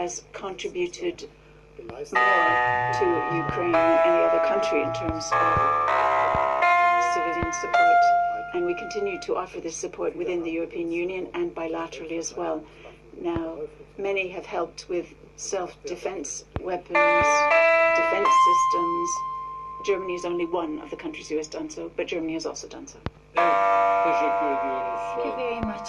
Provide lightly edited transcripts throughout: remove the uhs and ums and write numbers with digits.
has contributed more to Ukraine than any other country in terms of civilian support. And we continue to offer this support within the European Union and bilaterally as well. Now, many have helped with self-defense weapons, defense systems. Germany is only one of the countries who has done so, but Germany has also done so. Thank you very much.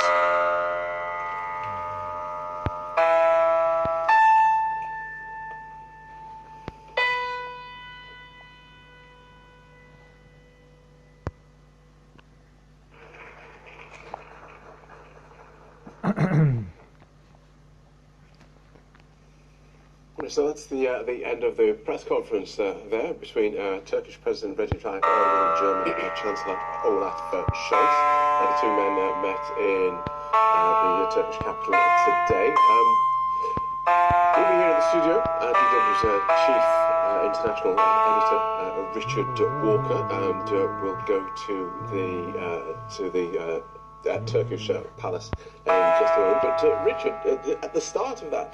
So that's the end of the press conference there between Turkish President Recep Tayyip Erdogan and German Chancellor Olaf Scholz. The two men met in the Turkish capital today. We'll be here in the studio. DW's chief international editor Richard Walker, and we'll go to the Turkish palace in just a moment. But Richard, at the start of that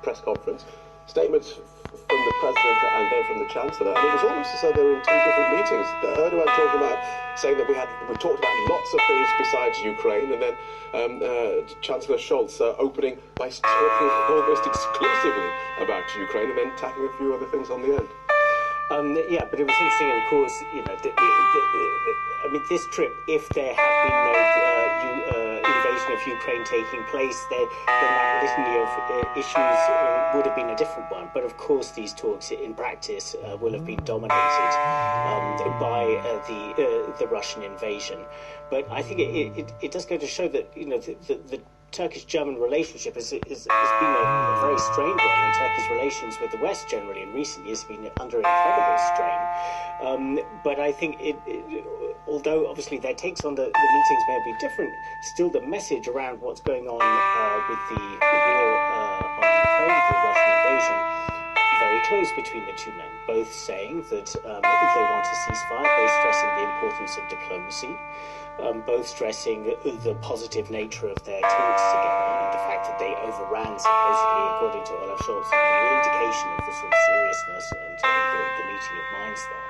press conference, statements from the President and then from the Chancellor, and it was almost as though they were in two different meetings. Erdogan talking about saying that we talked about lots of things besides Ukraine, and then Chancellor Scholz opening by talking almost exclusively about Ukraine, and then tackling a few other things on the end. Yeah, but it was interesting, of course, you know, I mean, this trip, if there had been no invasion of Ukraine taking place, then that litany of issues would have been a different one. But of course, these talks in practice will have been dominated by the Russian invasion. But I think it does go to show that, you know, the Turkish-German relationship has been a very strained one, and Turkey's relations with the West generally in recent years have been under incredible strain. But I think although obviously their takes on the meetings may be different, still the message around what's going on with the war on Ukraine, the Russian invasion, very close between the two men, both saying that they want a ceasefire, both stressing the importance of diplomacy, both stressing the positive nature of their talks together and the fact that they overran, supposedly, according to Olaf Scholz, an indication of the sort of seriousness and the meeting of minds there.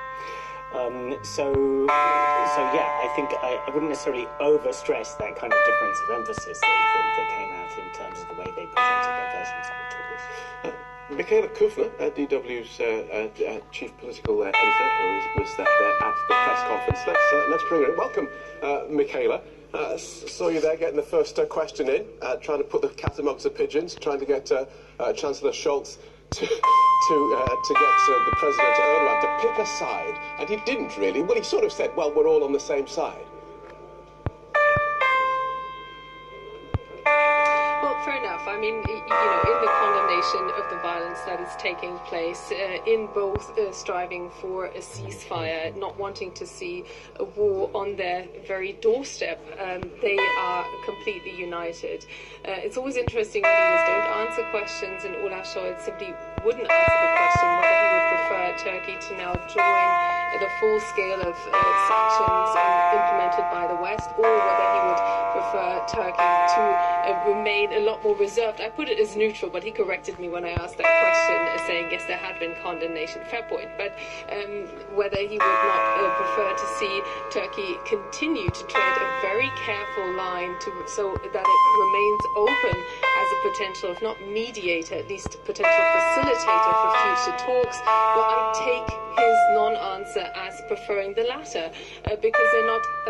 So yeah, I think I wouldn't necessarily overstress that kind of difference of emphasis that came out in terms of the way they presented their versions of the talks. Michaela Kufner, DW's chief political editor, was there at the press conference. Let's bring her in. Welcome, Michaela. Saw you there getting the first question in, trying to put the cat amongst the pigeons, trying to get Chancellor Scholz to get the President Erdogan to pick a side, and he didn't really. Well, he sort of said, well, we're all on the same side. Fair enough. I mean, you know, in the condemnation of the violence that is taking place, in both striving for a ceasefire, not wanting to see a war on their very doorstep, they are completely united. It's always interesting when leaders don't answer questions, and Olaf Scholz simply wouldn't answer the question whether he would prefer Turkey to now join the full scale of sanctions implemented by the West, or whether he would prefer Turkey to remain a lot more reserved. I put it as neutral, but he corrected me when I asked that question, saying yes, there had been condemnation. Fair point. But whether he would not prefer to see Turkey continue to tread a very careful line so that it remains open as a potential, if not mediator, at least potential facilitator for future talks. Well, I take his non-answer as preferring the latter, because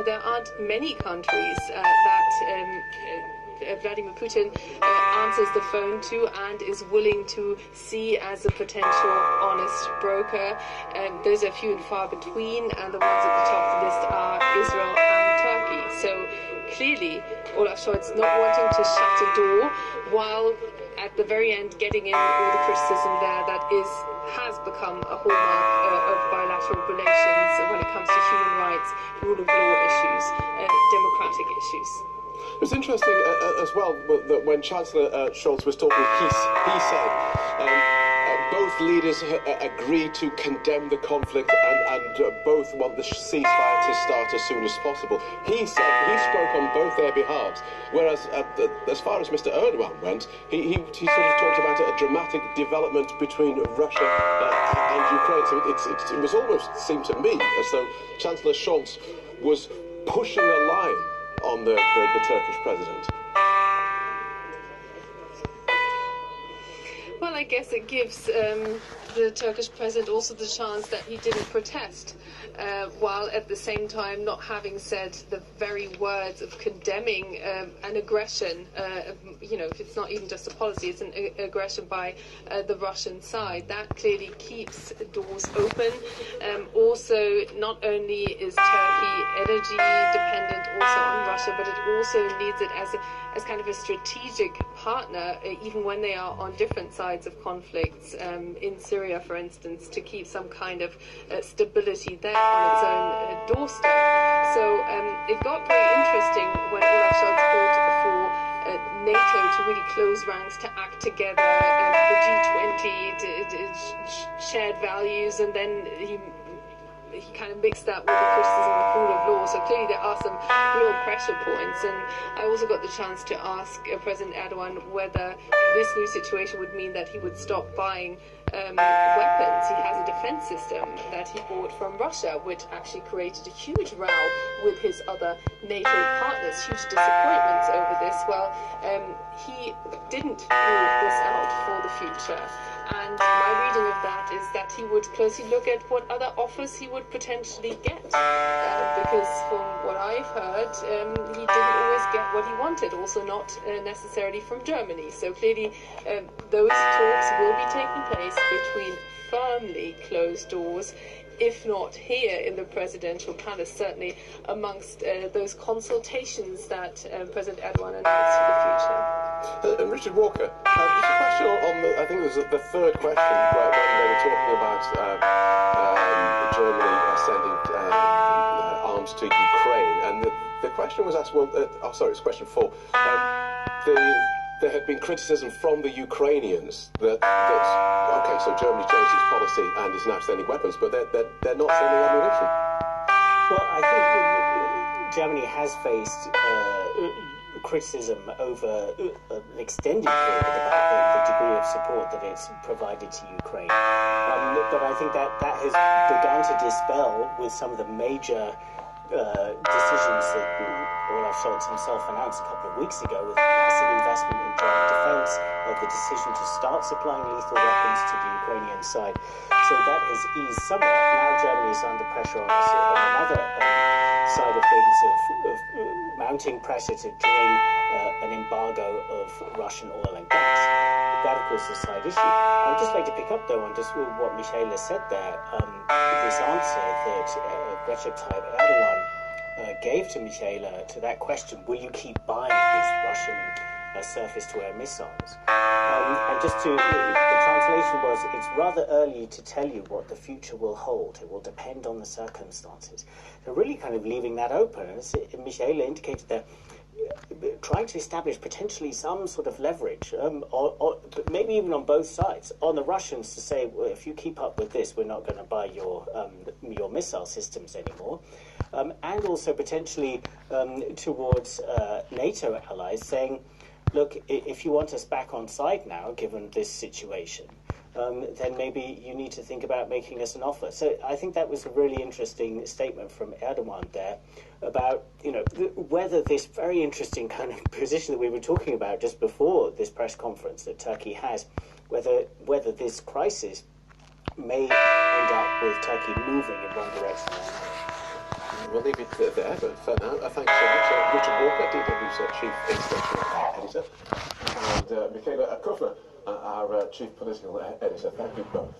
there aren't many countries that Vladimir Putin answers the phone to and is willing to see as a potential honest broker. Those are few and far between, and the ones at the top of the list are Israel and Turkey. So clearly, Olaf Scholz not wanting to shut a door, while at the very end getting in all the criticism there that has become a hallmark of bilateral relations when it comes to human rights, rule of law issues, democratic issues. It was interesting as well that when Chancellor Scholz was talking, he said both leaders agreed to condemn the conflict and both want the ceasefire to start as soon as possible. He said he spoke on both their behalves, whereas as far as Mr. Erdogan went, he sort of talked about a dramatic development between Russia and Ukraine. So it was almost seemed to me as though Chancellor Scholz was pushing a line on the Turkish president. Well, I guess it gives the Turkish president also the chance that he didn't protest, while at the same time not having said the very words of condemning an aggression. If it's not even just a policy, it's an aggression by the Russian side. That clearly keeps doors open. Also, not only is Turkey energy dependent also on Russia, but it also needs it as kind of a strategic partner, even when they are on different sides of conflicts, in Syria, for instance, to keep some kind of stability there on its own doorstep. So it got very interesting when Olaf Scholz called for NATO to really close ranks, to act together, the G20 shared values, and then he kind of mixed that with the criticism of the rule of law. So clearly there are some real pressure points. And I also got the chance to ask President Erdogan whether this new situation would mean that he would stop buying weapons. He has a defense system that he bought from Russia, which actually created a huge row with his other NATO partners, huge disappointments over this. Well, he didn't rule this out for the future. And my reading of that is that he would closely look at what other offers he would potentially get. Because from what I've heard, he didn't always get what he wanted, also not necessarily from Germany. So clearly those talks will be taking place between firmly closed doors, if not here in the presidential palace, certainly amongst those consultations that President Erdogan announced for the future. Richard Walker, just a question on I think it was the third question when they were talking about Germany sending arms to Ukraine, and the question was asked, it's question 4. There had been criticism from the Ukrainians that so Germany changed its policy and is now sending weapons, but they're not sending ammunition. Well, I think Germany has faced criticism over an extended period about the degree of support that it's provided to Ukraine. But I think that has begun to dispel with some of the major decisions that Olaf Scholz himself announced a couple of weeks ago, with massive investment in German defense, the decision to start supplying lethal weapons to the Ukrainian side. So that has eased somewhat. Now Germany is under pressure on another side of things of mounting pressure to join an embargo of Russian oil and gas. That, of course, is a side issue. I'd just like to pick up, though, on just what Michaela said there. This answer that Recep Tayyip Erdogan gave to Michaela to that question, will you keep buying these Russian surface-to-air missiles? And just to, the translation was, it's rather early to tell you what the future will hold. It will depend on the circumstances. So really kind of leaving that open. As Michaela indicated there, trying to establish potentially some sort of leverage, but maybe even on both sides, on the Russians to say, well, if you keep up with this, we're not going to buy your missile systems anymore, and also potentially towards NATO allies saying, look, if you want us back on side now, given this situation, then maybe you need to think about making us an offer. So I think that was a really interesting statement from Erdogan there about, whether this very interesting kind of position that we were talking about just before this press conference that Turkey has, whether this crisis may end up with Turkey moving in one direction or another. We'll leave it there, but for now, thanks so much. Richard Walker, DW's Chief International Editor, and Michaela Kufner, our Chief Political Editor. Thank you both.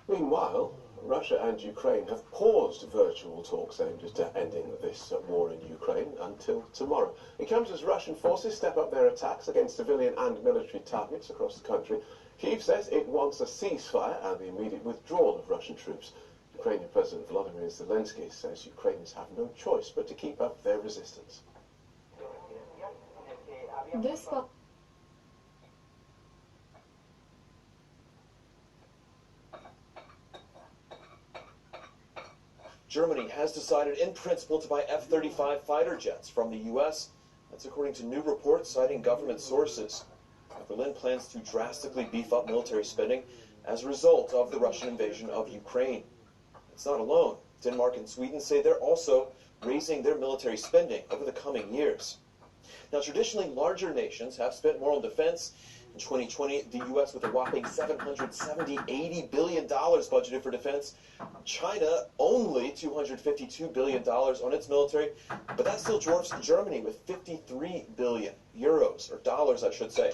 Meanwhile, Russia and Ukraine have paused virtual talks aimed at ending this war in Ukraine until tomorrow. It comes as Russian forces step up their attacks against civilian and military targets across the country. Kyiv says it wants a ceasefire and the immediate withdrawal of Russian troops. Ukrainian President Volodymyr Zelensky says Ukrainians have no choice but to keep up their resistance. Germany has decided in principle to buy F-35 fighter jets from the U.S. That's according to new reports citing government sources. Berlin plans to drastically beef up military spending as a result of the Russian invasion of Ukraine. It's not alone. Denmark and Sweden say they're also raising their military spending over the coming years. Now, traditionally, larger nations have spent more on defense. In 2020, the U.S. with a whopping $80 billion budgeted for defense. China only $252 billion on its military, but that still dwarfs Germany with 53 billion euros, or dollars, I should say.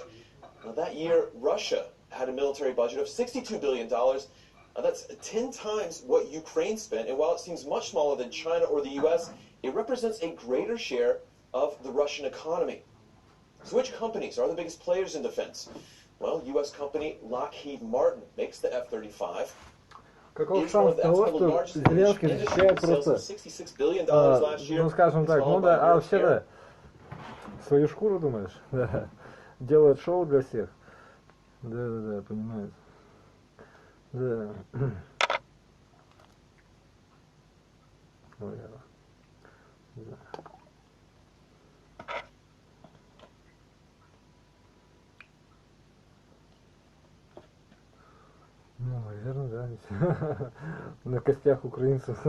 Now, that year, Russia had a military budget of $62 billion. Now, that's 10 times what Ukraine spent, and while it seems much smaller than China or the U.S., it represents a greater share of the Russian economy. So which companies are the biggest players in defense? Well, U.S. company Lockheed Martin makes the F-35. Каков шанс того, что Зеленский защищает просто, ну скажем так, ну да, а вообще-то свою шкуру, думаешь? Да. Делает шоу для всех. Да, понимаю. Да. Ой, да. Ну, наверное, да. На костях украинцев.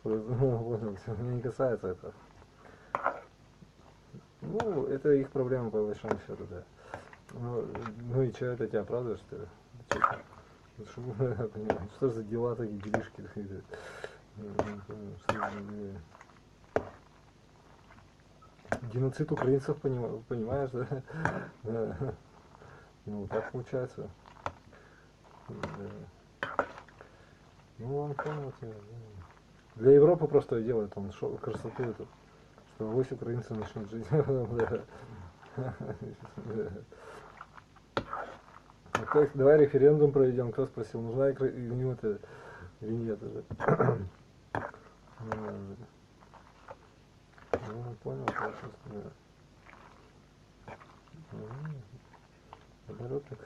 Меня не касается это. Ну, это их проблема, по большому счету, да. Ну и что, это тебя оправдывает, что ли? Что за дела такие, делишки? Геноцид украинцев, понимаешь, да? Ну, так получается. Ну, он понял тебя. Для Европы просто делает он красоту эту. Что авось украинцы начнут жить. Давай референдум проведем. Кто спросил, нужна ему эта виньета? Ну, понял, просто. Наоборот, так.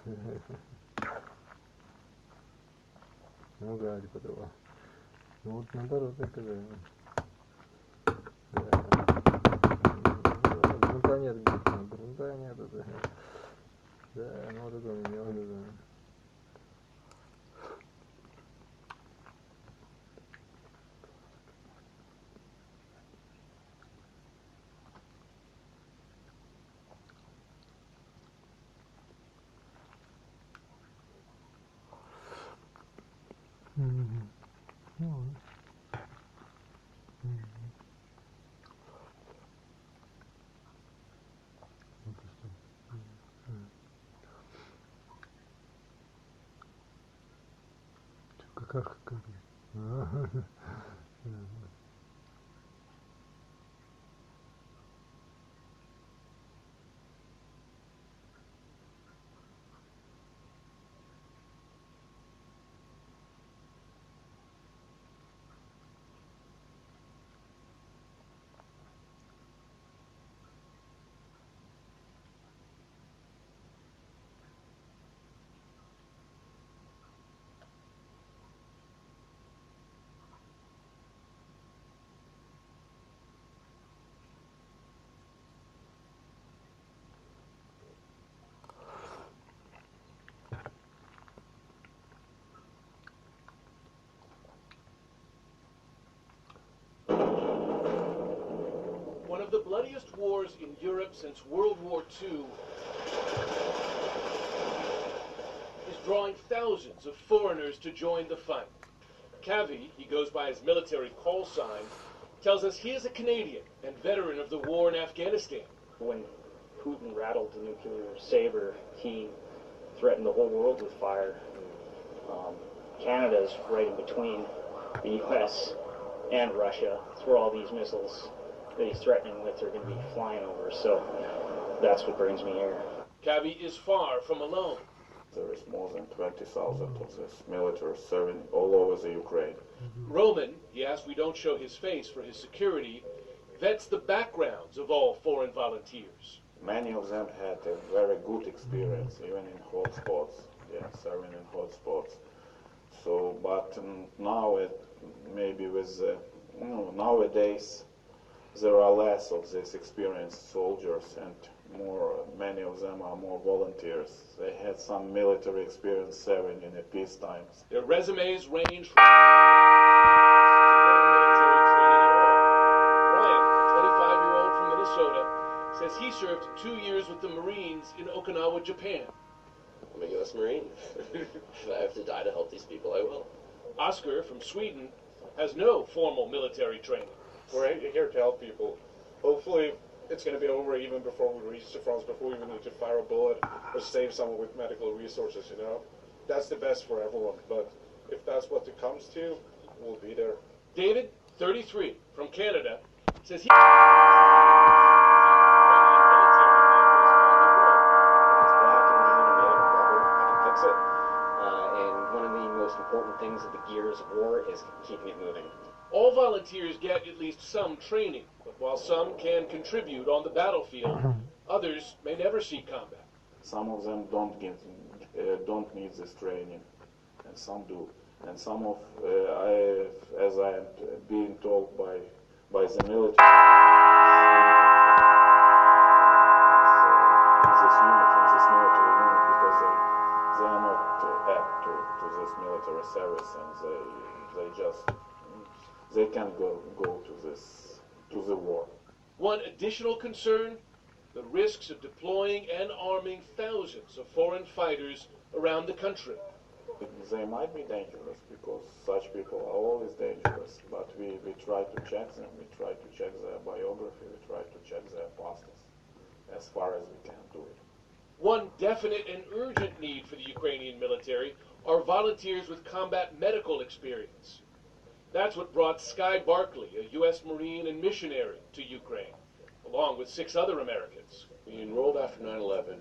Ну да, типа того. Ну вот наоборот, так и грунта нет, грунта нет, это. Да, ну вот это у меня, вот это. Как? One of the bloodiest wars in Europe since World War II is drawing thousands of foreigners to join the fight. Kavi, he goes by his military call sign, tells us he is a Canadian and veteran of the war in Afghanistan. When Putin rattled the nuclear saber, he threatened the whole world with fire. Canada's right in between the U.S. and Russia. It's where all these missiles that he's threatening with are going to be flying over, so that's what brings me here. Kavi is far from alone. There is more than 20,000 of this military serving all over the Ukraine. Roman, he asks we don't show his face for his security, vets the backgrounds of all foreign volunteers. Many of them had a very good experience, even in hotspots, serving in hotspots. So, but now maybe with nowadays there are less of these experienced soldiers and many of them are more volunteers. They had some military experience serving in the peace times. Their resumes range from military training at all. Brian, a 25-year-old from Minnesota, says he served 2 years with the Marines in Okinawa, Japan. I'm a U.S. Marine. If I have to die to help these people, I will. Oscar from Sweden has no formal military training. We're here to help people. Hopefully it's going to be over even before we reach the front, before we even need to fire a bullet or save someone with medical resources, you know. That's the best for everyone, but if that's what it comes to, we'll be there. David, 33, from Canada, says he... important things of the gears of war is keeping it moving. All volunteers get at least some training, but while some can contribute on the battlefield, others may never see combat. Some of them don't need this training, and some do. And some of, as I am being told by the military, this military unit, because they are not apt to this military service, and they can't go to the war. One additional concern, the risks of deploying and arming thousands of foreign fighters around the country. They might be dangerous because such people are always dangerous, but we try to check them, we try to check their biography, we try to check their past as far as we can do it. One definite and urgent need for the Ukrainian military are volunteers with combat medical experience. That's what brought Sky Barkley, a U.S. Marine and missionary, to Ukraine, along with 6 other Americans. You enrolled after 9/11,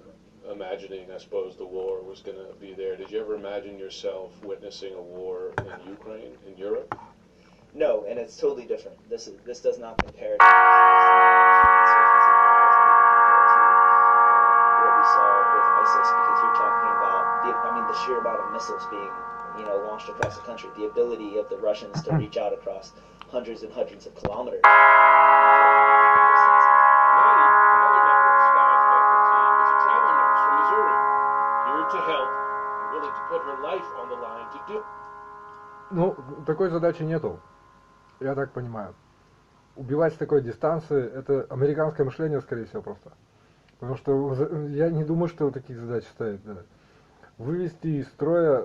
imagining, I suppose, the war was going to be there. Did you ever imagine yourself witnessing a war in Ukraine, in Europe? No, and it's totally different. This does not compare to what we saw with ISIS, because you're talking about the sheer amount of missiles being launched across the country, the ability of the Russians to reach out across hundreds and hundreds of kilometers. Maddie, another member of Sky's medical team, is a travel nurse from Missouri, here to help and willing to put her life on the line to do. Ну, такой задачи нету, я так понимаю. Убивать с такой дистанции — это американское мышление, скорее всего, просто. Потому что я не думаю, что таких задач стоит. Да. Вывести из строя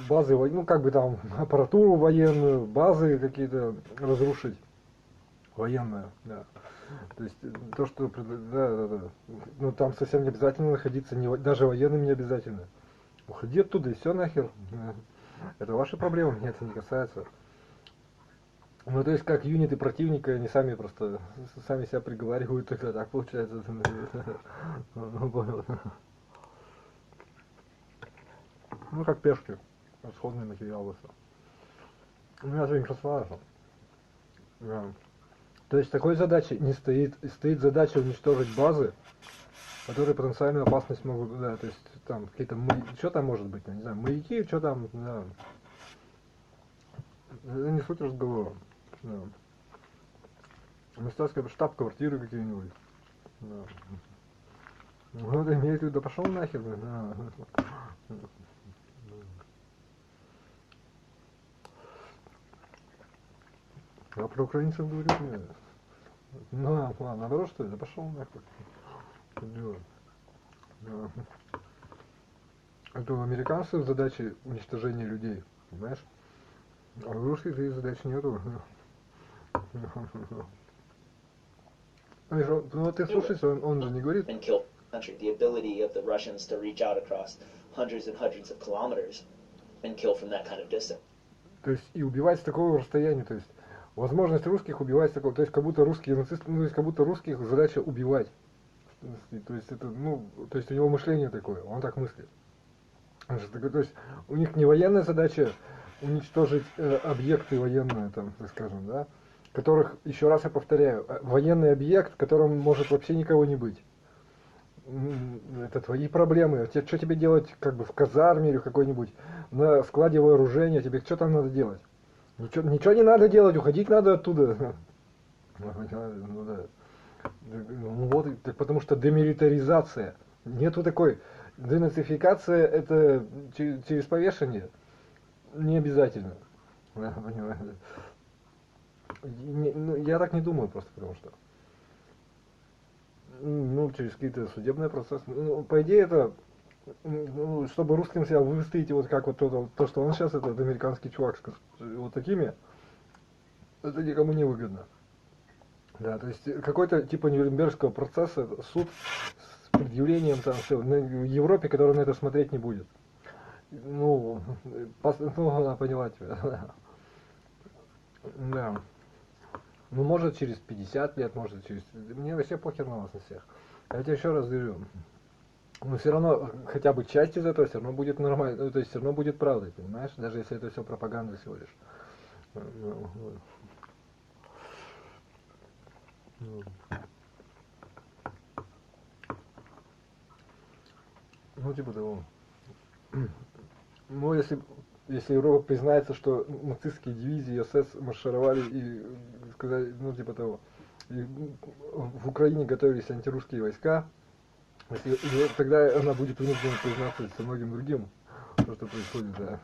базы, аппаратуру военную, базы какие-то разрушить военную, да. То есть то, что, ну там совсем не обязательно находиться, даже военным не обязательно. Уходи оттуда и все нахер. Это ваши проблемы, меня это не касается. Ну, то есть, как юниты противника, они сами себя приговаривают, тогда так получается. Ну, как пешки, расходный материал вышел. У меня же им сейчас важно. Да. То есть, такой задачи не стоит. Стоит задача уничтожить базы, которые потенциальную опасность могут, да, то есть, там, какие-то, что там может быть, я не знаю, маяки, что там, да. Это не суть разговора. Да. Места, штаб-квартиры какие-нибудь. Да. Ну, это имеет в виду, да пошел нахер, да. А про украинцев говорю, нет. Ну, ладно, наоборот, что ли, да пошел нахер. Да. Это у американцев задачи уничтожения людей, понимаешь? А у русских таких задач нету. Ну ты слушай, он же не говорит. The ability of the Russians to reach out across hundreds and hundreds of kilometers and kill from that kind of distance. То есть и убивать с такого расстояния, то есть возможность русских убивать с такого, то есть как будто русские нацисты, ну то есть как будто русских задача убивать. То есть это, ну, то есть у него мышление такое, он так мыслит. То есть у них не военная задача уничтожить объекты военные, там, так скажем, да, которых, еще раз я повторяю, военный объект, в котором может вообще никого не быть. это твои проблемы. Что тебе делать как бы в казарме или в какой-нибудь на складе вооружения? Тебе что там надо делать? Ничего не надо делать, уходить надо оттуда. Ну, да. Ну, вот, потому что демилитаризация. Нету такой. Денацификация это через повешение. Не обязательно. Я так не думаю просто, потому что через какие-то судебные процессы. По идее это, чтобы русским себя выставить вот как вот то, что он сейчас, этот американский чувак, вот такими, это никому не выгодно. Да, то есть какой-то типа Нюрнбергского процесса, суд с предъявлением там все, в Европе, который на это смотреть не будет. Она поняла тебя. Да. Может через 50 лет, может через... Мне вообще похер на вас на всех. Я тебе еще раз говорю. Но все равно, хотя бы часть из этого все равно будет нормально, то есть все равно будет правдой, понимаешь? Даже если это все пропаганда всего лишь. Типа того. Если Европа признается, что нацистские дивизии СС маршировали и сказали, типа того, и в Украине готовились антирусские войска, тогда она будет вынуждена признаться со многим другим, то, что происходит, да.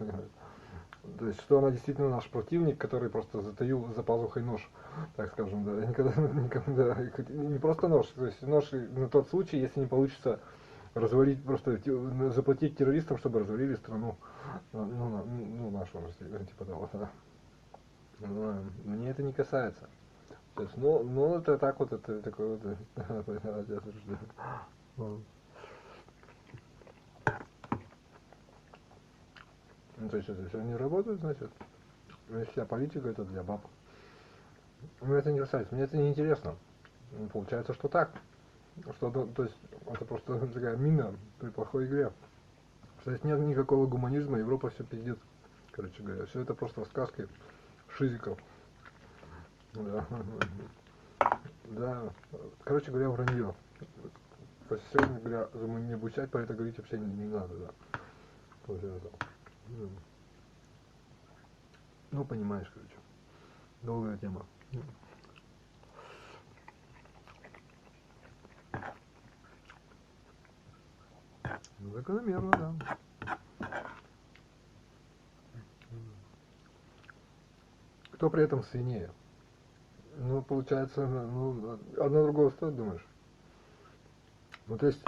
То есть, что она действительно наш противник, который просто затаил за пазухой нож, так скажем, да. Никогда, не просто нож, то есть нож на тот случай, если не получится развалить, просто заплатить террористам, чтобы развалили страну, нашу, типа того, да. Мне это не касается. То есть, это так вот, это такое вот. То есть это все не работает, значит. Вся политика это для баб. Мне это не касается, мне это не интересно. Получается, что так. То есть это просто такая мина при плохой игре. То есть нет никакого гуманизма, Европа все пиздец. Короче говоря, все это просто сказки шизиков. Да. Да. Короче говоря, вранье. То есть, сегодня говоря, не обучать, про это говорить вообще не надо, да. Понимаешь, короче. Долгая тема. Закономерно, да. Кто при этом сильнее? Получается, одно другого стоит, думаешь? То есть,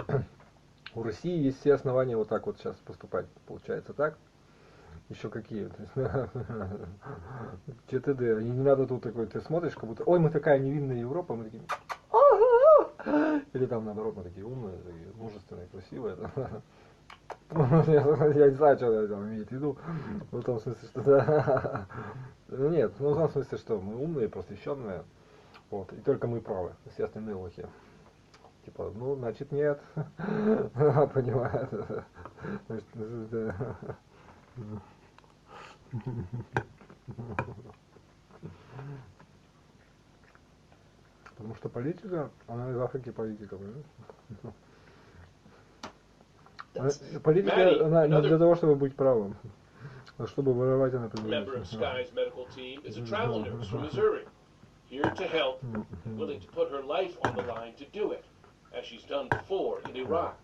у России есть все основания вот так вот сейчас поступать. Получается так? Еще какие? ЧТД. И не надо тут такой, ты смотришь, как будто, ой, мы такая невинная Европа, мы такие, или там наоборот, мы такие умные, такие мужественные, красивые. Я не знаю, что это имеет в виду. В том смысле, что да. Нет, в том смысле, что мы умные, просвещенные. Вот, и только мы правы, все остальные лохи. Типа, значит нет. Понимаю. Потому что политика, она из Африки политика, понимаешь? Политика, она не для того, чтобы быть правым, а чтобы воровать, она Member of Sky's medical team is a travel nurse from Missouri, here to help, willing to put her life on the line to do it, as she's done before in Iraq.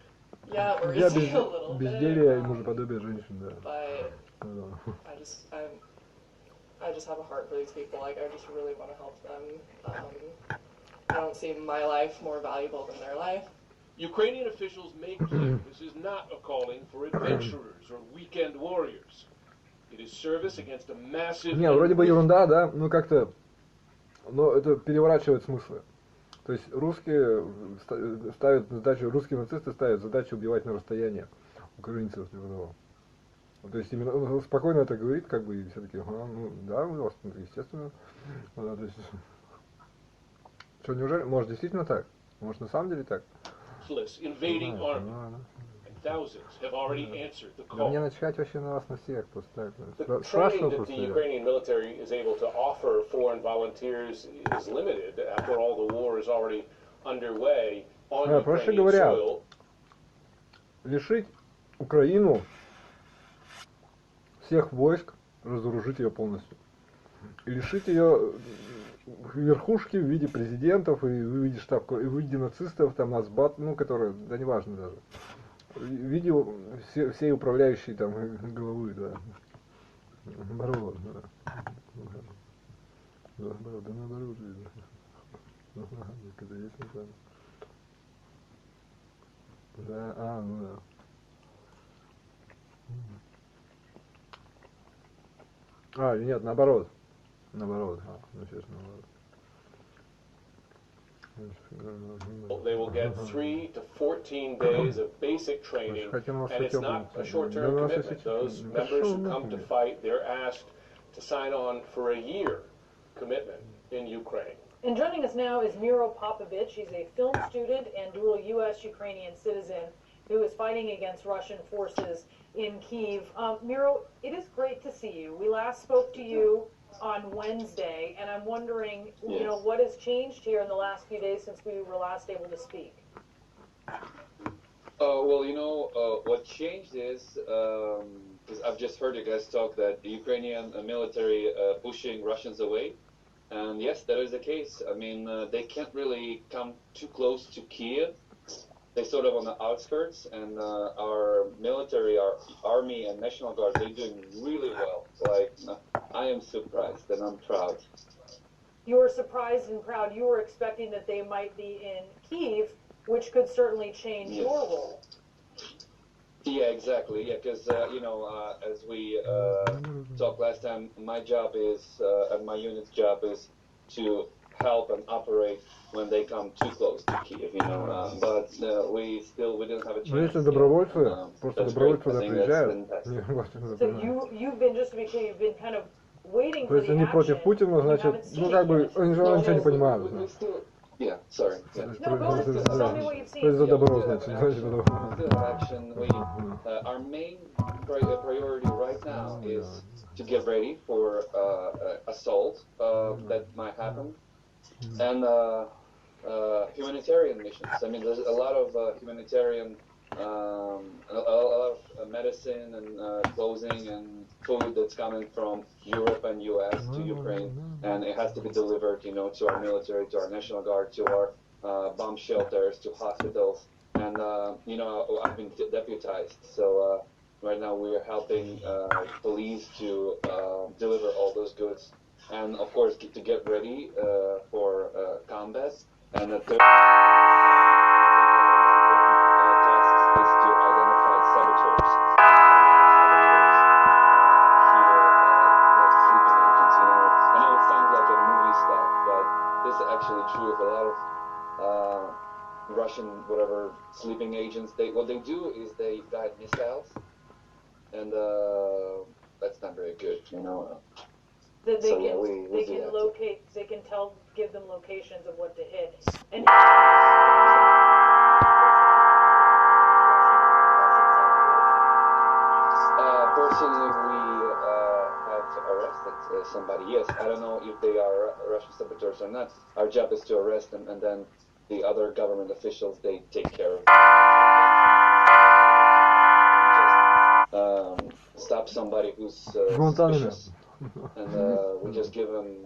Yeah, we're a little bit. Безделие и мужеподобие женщин, да. But I just have a heart for these people. Like, I just really want to help them. I don't see my life more valuable than their life. Ukrainian officials make clear this is not a calling for adventurers or weekend warriors. It is service against a massive... Не, вроде бы ерунда, да, как-то, но это переворачивает смыслы. То есть русские ставят задачу, русские нацисты ставят задачу убивать на расстоянии украинцев. То есть именно спокойно это говорит, как бы, и все таки, да, естественно. То есть, что, неужели, может действительно так? Может на самом деле так? Invading army. And thousands have already answered the call. Мне начать вообще на вас на всех просто так. The training that the Ukrainian military is able to offer foreign volunteers is limited. After all, the war is already underway on Ukrainian soil. лишить Украину всех войск, разоружить ее полностью. И лишить ее верхушки в виде президентов и в виде и в виде нацистов, там, нацбат, ну, которые, да неважно даже. В виде всей управляющей там головы, да. Наоборот, да. Наоборот, да наоборот, видно. Когда есть там. Да, ну да. Нет, наоборот. Наоборот. Ну, честно, наоборот. They will get 3 to 14 days of basic training, and it's not a short-term commitment. Those members who come to fight, they're asked to sign on for a year commitment in Ukraine. And joining us now is Miro Popovich. He's a film student and dual U.S.-Ukrainian citizen who is fighting against Russian forces in Kyiv. Miro, it is great to see you. We last spoke to you on Wednesday, and I'm wondering, you know, what has changed here in the last few days since we were last able to speak? Well, you know, what changed is, because I've just heard you guys talk that the Ukrainian military pushing Russians away. And yes, that is the case. I mean, they can't really come too close to Kiev. They're sort of on the outskirts, and our military, our army and National Guard, they're doing really well. Like, I am surprised and I'm proud. You were surprised and proud. You were expecting that they might be in Kyiv, which could certainly change your role. Yeah, exactly. Yeah, because, you know, as we talked last time, my job is, and my unit's job is to help and operate when they come too close to Kiev, you know, but we didn't have a chance. Ну, если добровольцы, просто добровольцы туда приезжают. So you've been, just to be clear, you've been kind of waiting for the action. То есть они против Путина, значит, ну, как бы, они же ничего не понимают. Yeah, sorry. No, go ahead. Tell me what you've seen. То есть за добро, значит, Action. Our main priority right now is to get ready for assault that might happen. And humanitarian missions. I mean, there's a lot of humanitarian, a lot of medicine and clothing and food that's coming from Europe and U.S. to Ukraine, and it has to be delivered, you know, to our military, to our National Guard, to our bomb shelters, to hospitals. And you know, I've been deputized, so right now we are helping police to deliver all those goods. And of course, to get ready for combat. And the third task is to identify saboteurs. Like sleeping agents, you know. I know it sounds like a movie stuff, but this is actually true of a lot of Russian, whatever, sleeping agents. What they do is they guide missiles, and that's not very good, you know. That they So, can, yeah, we they can locate, they can give them locations of what to hit. And personally, we have arrested somebody. Yes, I don't know if they are Russian saboteurs or not. Our job is to arrest them, and then the other government officials, they take care of it. We just stop somebody who's suspicious. And we just give them,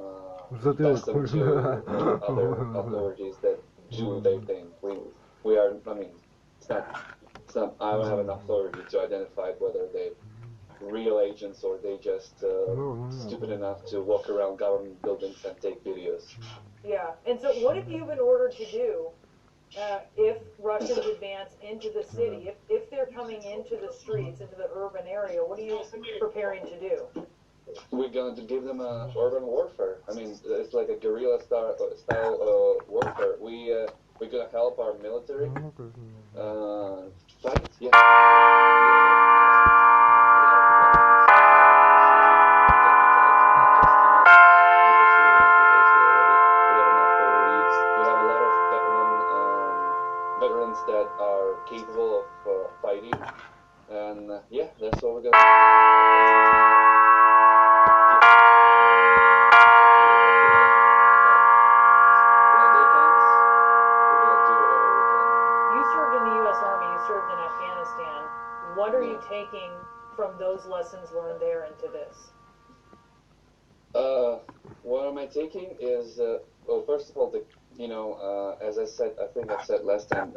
pass them to other authorities that do their thing. We are, I mean, it's not, I don't have enough authority to identify whether they're real agents or they just stupid enough to walk around government buildings and take videos. yeah, and so what have you been ordered to do if Russians advance into the city? If they're coming into the streets, into the urban area, what are you preparing to do? We're going to give them urban warfare. I mean, it's like a guerrilla style warfare. We're going to help our military fight. Yeah. We have a lot of veterans that are capable of fighting, and yeah, that's what we're going to do. You served in the U.S. Army, you served in Afghanistan. taking from those lessons learned there into this? What am I taking is, well, first of all, as I said, I think I said last time,